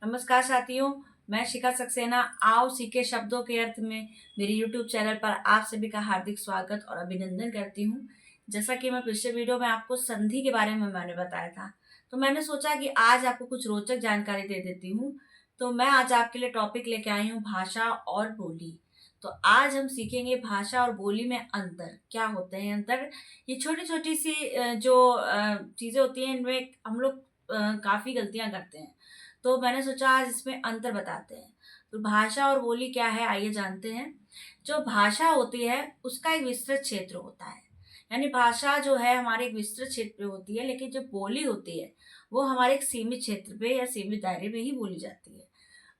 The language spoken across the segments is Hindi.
नमस्कार साथियों, मैं शिखा सक्सेना आओ सीखे शब्दों के अर्थ में मेरे YouTube चैनल पर आप सभी का हार्दिक स्वागत और अभिनंदन करती हूँ। जैसा कि मैं पिछले वीडियो में आपको संधि के बारे में मैंने बताया था, तो मैंने सोचा कि आज आपको कुछ रोचक जानकारी दे देती हूँ। तो मैं आज आपके लिए टॉपिक लेके आई हूँ भाषा और बोली। तो आज हम सीखेंगे भाषा और बोली में अंतर, क्या होते हैं अंतर। ये छोटी-छोटी सी जो चीज़ें होती हैं इनमें हम लोग काफ़ी गलतियाँ करते हैं। तो मैंने सोचा आज इसमें अंतर बताते हैं। तो भाषा और बोली क्या है आइए जानते हैं। जो भाषा होती है उसका एक विस्तृत क्षेत्र होता है। यानी भाषा जो है हमारे एक विस्तृत क्षेत्र पे होती है, लेकिन जो बोली होती है वो हमारे एक सीमित क्षेत्र पे या सीमित दायरे में ही बोली जाती है।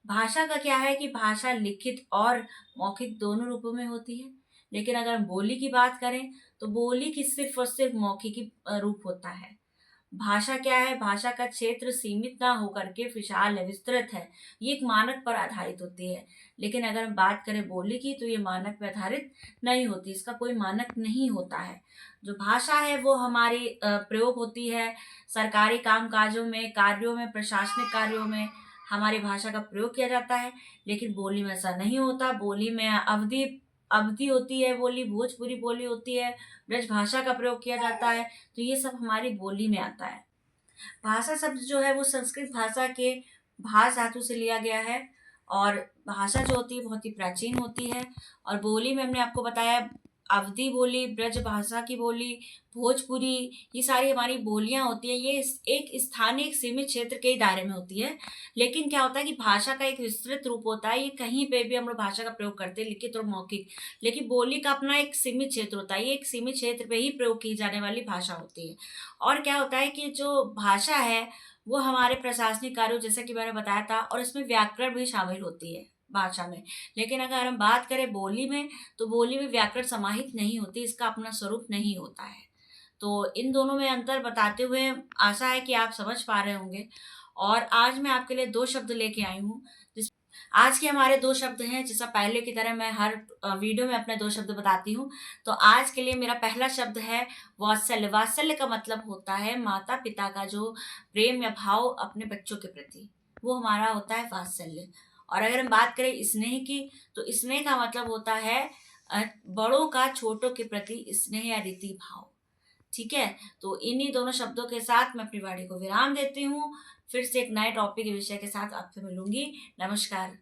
भाषा का क्या है कि भाषा लिखित और मौखिक दोनों रूपों में होती है। लेकिन अगर हम बोली की बात करें तो बोली की सिर्फ़ और सिर्फ़ मौखिक ही रूप होता है। भाषा क्या है? भाषा का क्षेत्र सीमित ना होकर के विशाल है, विस्तृत है। ये एक मानक पर आधारित होती है। लेकिन अगर हम बात करें बोली की तो ये मानक पे आधारित नहीं होती, इसका कोई मानक नहीं होता है। जो भाषा है वो हमारी प्रयोग होती है सरकारी काम-काजों में, कार्यों में, प्रशासनिक कार्यों में हमारी भाषा का प्रयोग किया जाता है। लेकिन बोली में ऐसा नहीं होता, बोली में अवधि अवधि होती है बोली, भोजपुरी बोली होती है, ब्रजभाषा का प्रयोग किया जाता है। तो ये सब हमारी बोली में आता है। भाषा शब्द जो है वो संस्कृत भाषा के भाष धातु से लिया गया है और भाषा जो होती है बहुत ही प्राचीन होती है। और बोली में हमने आपको बताया अवधी बोली, ब्रज भाषा की बोली, भोजपुरी, ये सारी हमारी बोलियाँ होती हैं। ये एक स्थानीय, एक सीमित क्षेत्र के ही दायरे में होती है। लेकिन क्या होता है कि भाषा का एक विस्तृत रूप होता है, ये कहीं पे भी हम लोग भाषा का प्रयोग करते हैं, लिखित और मौखिक। लेकिन बोली का अपना एक सीमित क्षेत्र होता है, ये एक सीमित क्षेत्र पे ही प्रयोग की जाने वाली भाषा होती है। और क्या होता है कि जो भाषा है, वो हमारे प्रशासनिक कार्यों जैसा कि मैंने बताया था और इसमें व्याकरण भी शामिल होती है भाषा में। लेकिन अगर हम बात करें बोली में, तो बोली में व्याकरण समाहित नहीं होती, इसका अपना स्वरूप नहीं होता है। तो इन दोनों में अंतर बताते हुए आशा है कि आप समझ पा रहे होंगे। और आज मैं आपके लिए 2 शब्द लेके आई हूँ। जिस आज के हमारे 2 शब्द हैं, जैसा पहले की तरह मैं हर वीडियो में अपने 2 शब्द बताती हूँ। तो आज के लिए मेरा पहला शब्द है वात्सल्य। वात्सल्य का मतलब होता है माता-पिता का जो प्रेम या भाव अपने बच्चों के प्रति, वो हमारा होता है वात्सल्य। और अगर हम बात करें स्नेह की, तो स्नेह का मतलब होता है बड़ों का छोटों के प्रति स्नेह या रीति भाव। ठीक है? तो इन्हीं दोनों शब्दों के साथ मैं अपनी वाणी को विराम देती हूँ। फिर से एक नए टॉपिक के विषय के साथ आपसे मिलूँगी। नमस्कार।